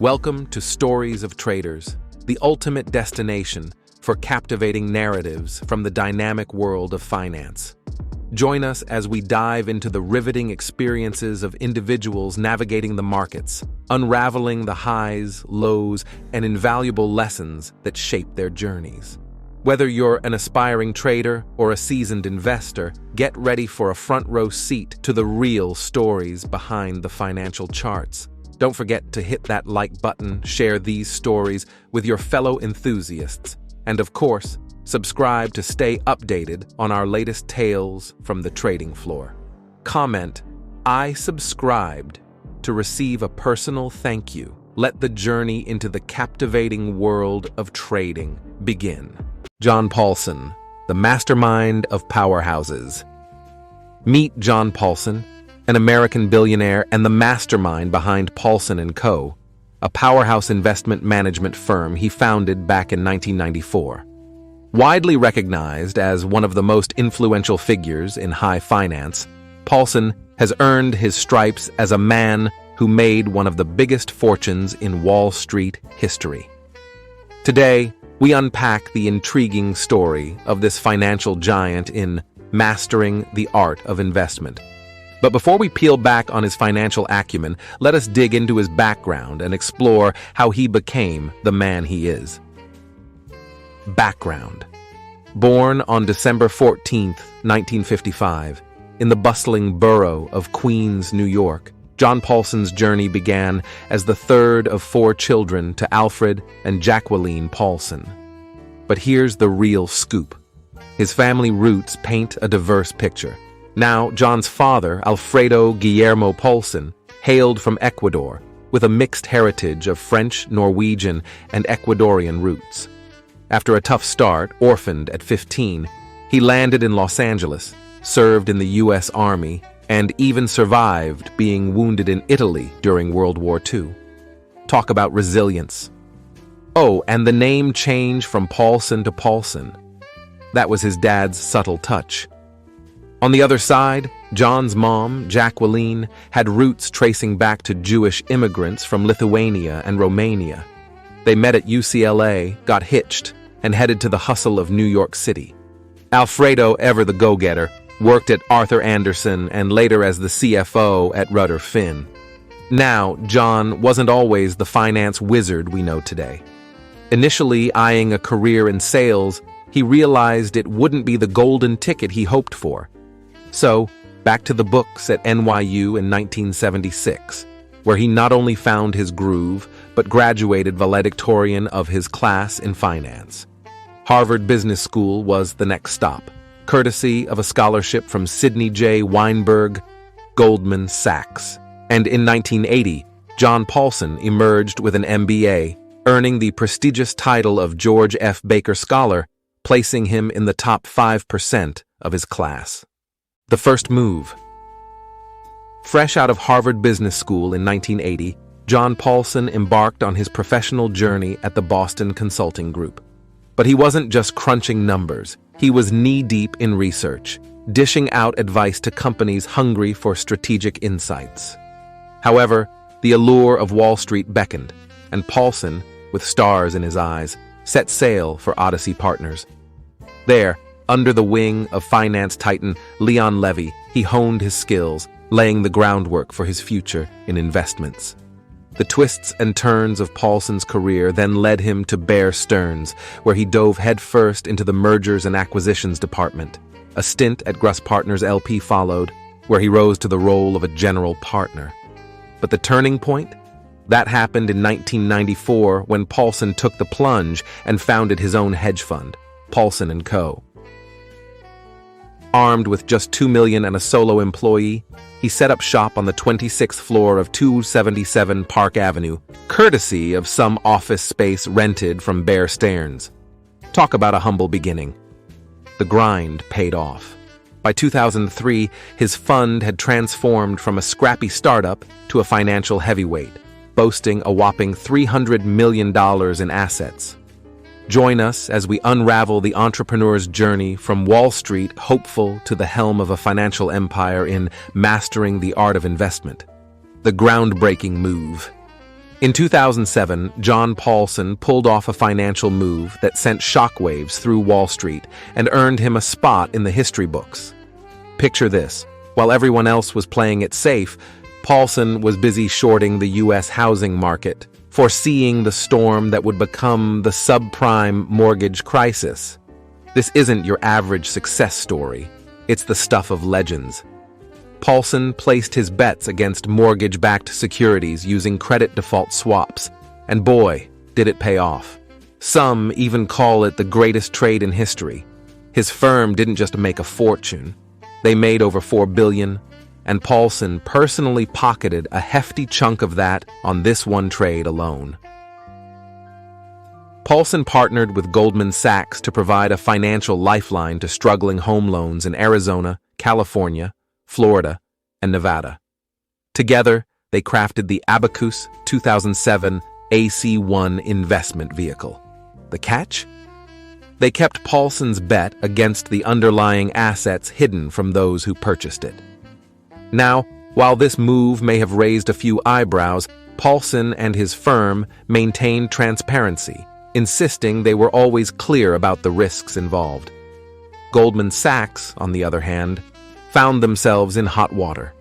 Welcome to Stories of Traders, the ultimate destination for captivating narratives from the dynamic world of finance. Join us as we dive into the riveting experiences of individuals navigating the markets, unraveling the highs, lows, and invaluable lessons that shape their journeys. Whether you're an aspiring trader or a seasoned investor, get ready for a front-row seat to the real stories behind the financial charts. Don't forget to hit that like button, share these stories with your fellow enthusiasts, and of course, subscribe to stay updated on our latest tales from the trading floor. Comment, "I subscribed," to receive a personal thank you. Let the journey into the captivating world of trading begin. John Paulson, the mastermind of powerhouses. Meet John Paulson, an American billionaire and the mastermind behind Paulson Co, a powerhouse investment management firm he founded back in 1994. Widely recognized as one of the most influential figures in high finance, Paulson has earned his stripes as a man who made one of the biggest fortunes in Wall Street history. Today, we unpack the intriguing story of this financial giant in Mastering the Art of Investment. But before we peel back on his financial acumen, let us dig into his background and explore how he became the man he is. Background. Born on December 14, 1955, in the bustling borough of Queens, New York, John Paulson's journey began as the third of four children to Alfred and Jacqueline Paulson. But here's the real scoop. His family roots paint a diverse picture. Now, John's father, Alfredo Guillermo Paulson, hailed from Ecuador with a mixed heritage of French, Norwegian, and Ecuadorian roots. After a tough start, orphaned at 15, he landed in Los Angeles, served in the U.S. Army, and even survived being wounded in Italy during World War II. Talk about resilience. Oh, and the name change from Paulson to Paulson. That was his dad's subtle touch. On the other side, John's mom, Jacqueline, had roots tracing back to Jewish immigrants from Lithuania and Romania. They met at UCLA, got hitched, and headed to the hustle of New York City. Alfredo, ever the go-getter, worked at Arthur Andersen and later as the CFO at Rudder Finn. Now, John wasn't always the finance wizard we know today. Initially eyeing a career in sales, he realized it wouldn't be the golden ticket he hoped for. So, back to the books at NYU in 1976, where he not only found his groove, but graduated valedictorian of his class in finance. Harvard Business School was the next stop, courtesy of a scholarship from Sidney J. Weinberg, Goldman Sachs. And in 1980, John Paulson emerged with an MBA, earning the prestigious title of George F. Baker Scholar, placing him in the top 5% of his class. The first move. Fresh out of Harvard Business School in 1980, John Paulson embarked on his professional journey at the Boston Consulting Group. But he wasn't just crunching numbers. He was knee-deep in research, dishing out advice to companies hungry for strategic insights. However, the allure of Wall Street beckoned, and Paulson, with stars in his eyes, set sail for Odyssey Partners. There, under the wing of finance titan Leon Levy, he honed his skills, laying the groundwork for his future in investments. The twists and turns of Paulson's career then led him to Bear Stearns, where he dove headfirst into the mergers and acquisitions department. A stint at Gruss Partners LP followed, where he rose to the role of a general partner. But the turning point? That happened in 1994 when Paulson took the plunge and founded his own hedge fund, Paulson Co. Armed with just $2 million and a solo employee, he set up shop on the 26th floor of 277 Park Avenue, courtesy of some office space rented from Bear Stearns. Talk about a humble beginning. The grind paid off. By 2003, his fund had transformed from a scrappy startup to a financial heavyweight, boasting a whopping $300 million in assets. Join us as we unravel the entrepreneur's journey from Wall Street hopeful to the helm of a financial empire in Mastering the Art of Investment. The groundbreaking move. In 2007, John Paulson pulled off a financial move that sent shockwaves through Wall Street and earned him a spot in the history books. Picture this. While everyone else was playing it safe, Paulson was busy shorting the U.S. housing market, foreseeing the storm that would become the subprime mortgage crisis. This isn't your average success story. It's the stuff of legends. Paulson placed his bets against mortgage-backed securities using credit default swaps, and boy, did it pay off. Some even call it the greatest trade in history. His firm didn't just make a fortune. They made over $4 billion, and Paulson personally pocketed a hefty chunk of that on this one trade alone. Paulson partnered with Goldman Sachs to provide a financial lifeline to struggling home loans in Arizona, California, Florida, and Nevada. Together, they crafted the Abacus 2007 AC-1 investment vehicle. The catch? They kept Paulson's bet against the underlying assets hidden from those who purchased it. Now, while this move may have raised a few eyebrows, Paulson and his firm maintained transparency, insisting they were always clear about the risks involved. Goldman Sachs, on the other hand, found themselves in hot water.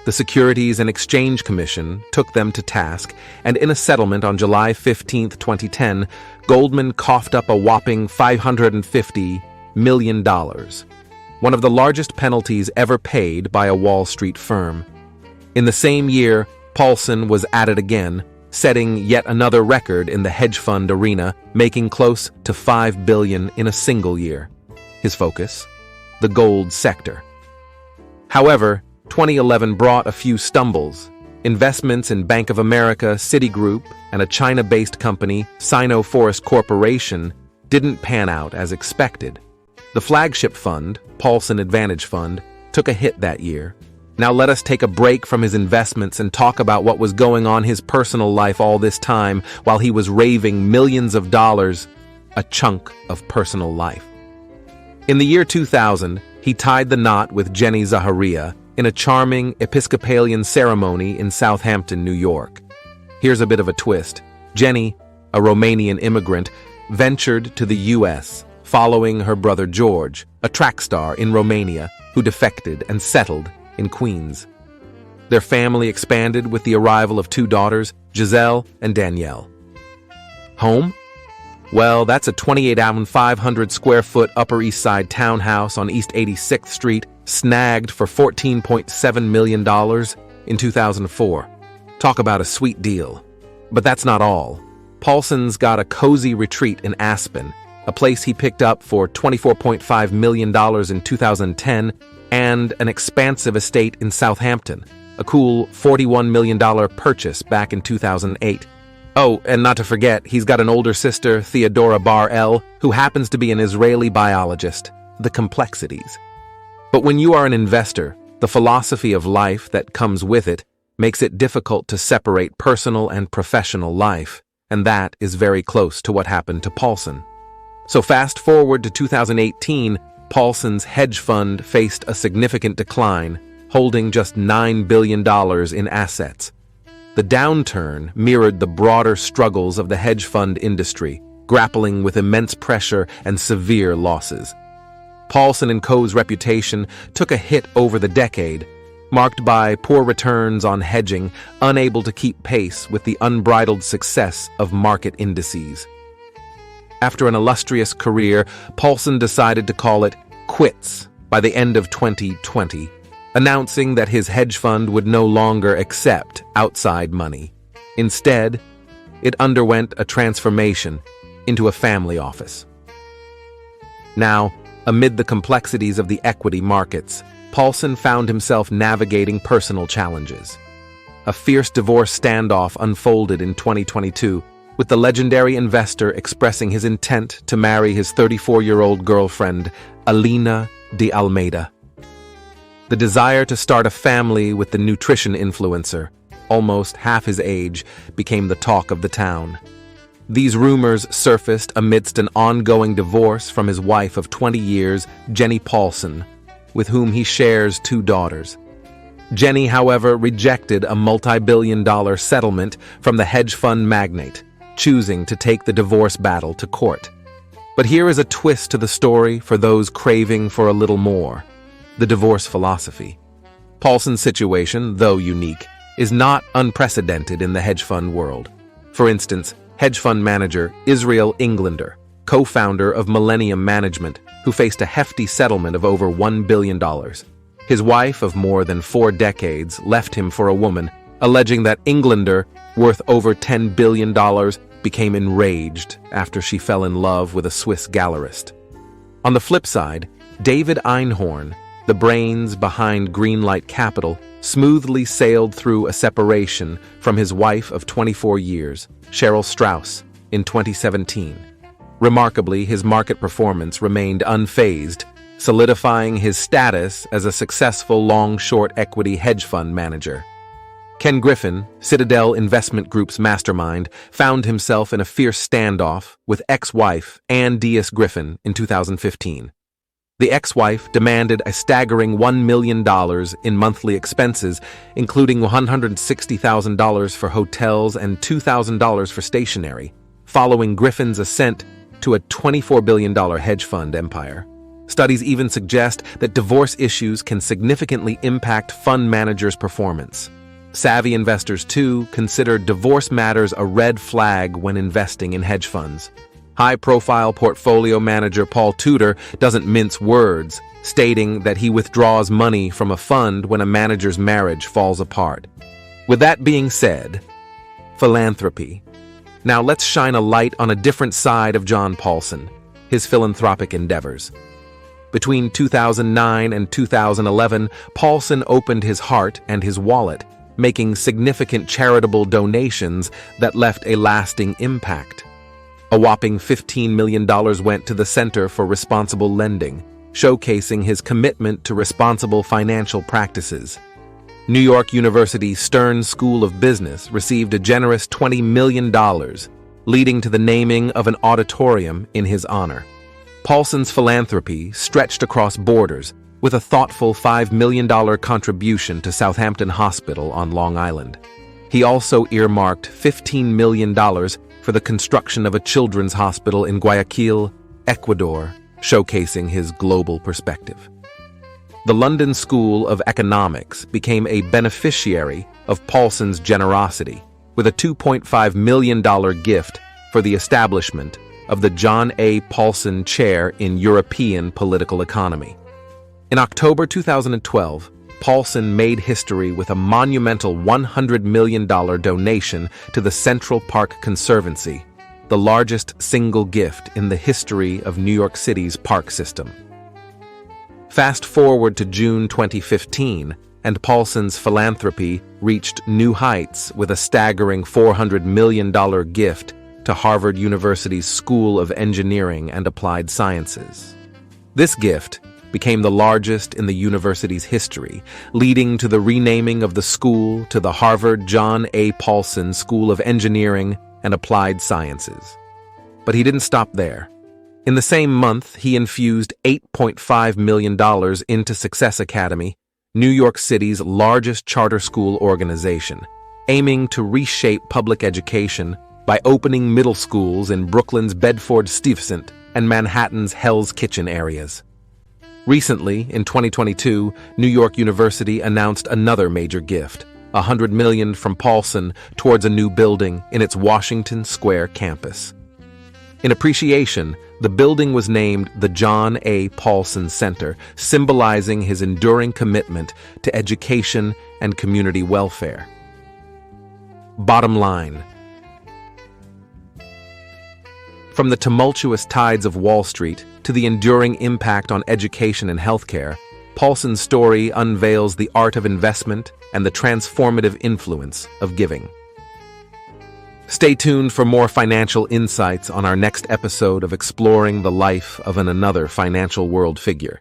The Securities and Exchange Commission took them to task, and in a settlement on July 15, 2010, Goldman coughed up a whopping $550 million, one of the largest penalties ever paid by a Wall Street firm. In the same year, Paulson was at it again, setting yet another record in the hedge fund arena, making close to $5 billion in a single year. His focus? The gold sector. However, 2011 brought a few stumbles. Investments in Bank of America, Citigroup, and a China-based company, Sino-Forest Corporation, didn't pan out as expected. The flagship fund, Paulson Advantage Fund, took a hit that year. Now let us take a break from his investments and talk about what was going on in his personal life all this time while he was raving millions of dollars, a chunk of personal life. In the year 2000, he tied the knot with Jenny Zaharia in a charming Episcopalian ceremony in Southampton, New York. Here's a bit of a twist. Jenny, a Romanian immigrant, ventured to the U.S., following her brother George, a track star in Romania, who defected and settled in Queens. Their family expanded with the arrival of two daughters, Giselle and Danielle. Home? Well, that's a 28,500 square foot Upper East Side townhouse on East 86th Street, snagged for $14.7 million in 2004. Talk about a sweet deal. But that's not all. Paulson's got a cozy retreat in Aspen, a place he picked up for $24.5 million in 2010, and an expansive estate in Southampton, a cool $41 million purchase back in 2008. Oh, and not to forget, he's got an older sister, Theodora Bar-El, who happens to be an Israeli biologist. The complexities. But when you are an investor, the philosophy of life that comes with it makes it difficult to separate personal and professional life, and that is very close to what happened to Paulson. So fast forward to 2018, Paulson's hedge fund faced a significant decline, holding just $9 billion in assets. The downturn mirrored the broader struggles of the hedge fund industry, grappling with immense pressure and severe losses. Paulson Co.'s reputation took a hit over the decade, marked by poor returns on hedging, unable to keep pace with the unbridled success of market indices. After an illustrious career, Paulson decided to call it quits by the end of 2020, announcing that his hedge fund would no longer accept outside money. Instead, it underwent a transformation into a family office. Now, amid the complexities of the equity markets, Paulson found himself navigating personal challenges. A fierce divorce standoff unfolded in 2022, with the legendary investor expressing his intent to marry his 34-year-old girlfriend, Alina de Almeida. The desire to start a family with the nutrition influencer, almost half his age, became the talk of the town. These rumors surfaced amidst an ongoing divorce from his wife of 20 years, Jenny Paulson, with whom he shares two daughters. Jenny, however, rejected a multi-billion-dollar settlement from the hedge fund magnate, choosing to take the divorce battle to court. But here is a twist to the story for those craving for a little more: the divorce philosophy. Paulson's situation, though unique, is not unprecedented in the hedge fund world. For instance, hedge fund manager Israel Englander, co-founder of Millennium Management, who faced a hefty settlement of over $1 billion. His wife of more than 4 decades left him for a woman, alleging that Englander, worth over $10 billion, became enraged after she fell in love with a Swiss gallerist. On the flip side, David Einhorn, the brains behind Greenlight Capital, smoothly sailed through a separation from his wife of 24 years, Cheryl Strauss, in 2017. Remarkably, his market performance remained unfazed, solidifying his status as a successful long-short equity hedge fund manager. Ken Griffin, Citadel Investment Group's mastermind, found himself in a fierce standoff with ex-wife Ann Diaz Griffin in 2015. The ex-wife demanded a staggering $1 million in monthly expenses, including $160,000 for hotels and $2,000 for stationery, following Griffin's ascent to a $24 billion hedge fund empire. Studies even suggest that divorce issues can significantly impact fund managers' performance. Savvy investors, too, consider divorce matters a red flag when investing in hedge funds. High-profile portfolio manager Paul Tudor doesn't mince words, stating that he withdraws money from a fund when a manager's marriage falls apart. With that being said, philanthropy. Now let's shine a light on a different side of John Paulson, his philanthropic endeavors. Between 2009 and 2011, Paulson opened his heart and his wallet, making significant charitable donations that left a lasting impact. A whopping $15 million went to the Center for Responsible Lending, showcasing his commitment to responsible financial practices. New York University's Stern School of Business received a generous $20 million, leading to the naming of an auditorium in his honor. Paulson's philanthropy stretched across borders, with a thoughtful $5 million contribution to Southampton Hospital on Long Island. He also earmarked $15 million for the construction of a children's hospital in Guayaquil, Ecuador, showcasing his global perspective. The London School of Economics became a beneficiary of Paulson's generosity, with a $2.5 million gift for the establishment of the John A. Paulson Chair in European Political Economy. In October 2012, Paulson made history with a monumental $100 million donation to the Central Park Conservancy, the largest single gift in the history of New York City's park system. Fast forward to June 2015, and Paulson's philanthropy reached new heights with a staggering $400 million gift to Harvard University's School of Engineering and Applied Sciences. This gift became the largest in the university's history, leading to the renaming of the school to the Harvard John A. Paulson School of Engineering and Applied Sciences. But he didn't stop there. In the same month, he infused $8.5 million into Success Academy, New York City's largest charter school organization, aiming to reshape public education by opening middle schools in Brooklyn's Bedford-Stuyvesant and Manhattan's Hell's Kitchen areas. Recently, in 2022, New York University announced another major gift, $100 million from Paulson towards a new building in its Washington Square campus. In appreciation, the building was named the John A. Paulson Center, symbolizing his enduring commitment to education and community welfare. Bottom line. From the tumultuous tides of Wall Street to the enduring impact on education and healthcare, Paulson's story unveils the art of investment and the transformative influence of giving. Stay tuned for more financial insights on our next episode of exploring the life of another financial world figure.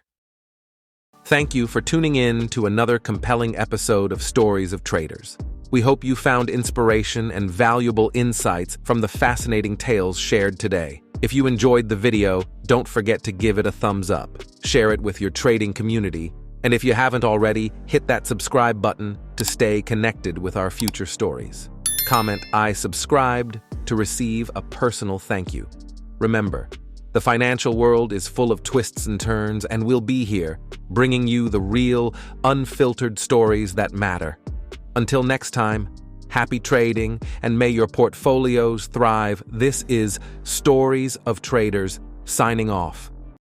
Thank you for tuning in to another compelling episode of Stories of Traders. We hope you found inspiration and valuable insights from the fascinating tales shared today. If you enjoyed the video, don't forget to give it a thumbs up, share it with your trading community, And if you haven't already, hit that subscribe button to stay connected with our future stories. Comment "I subscribed" to receive a personal thank you. Remember, the financial world is full of twists and turns, and we'll be here, bringing you the real, unfiltered stories that matter. Until next time, happy trading, and may your portfolios thrive. This is Stories of Traders, signing off.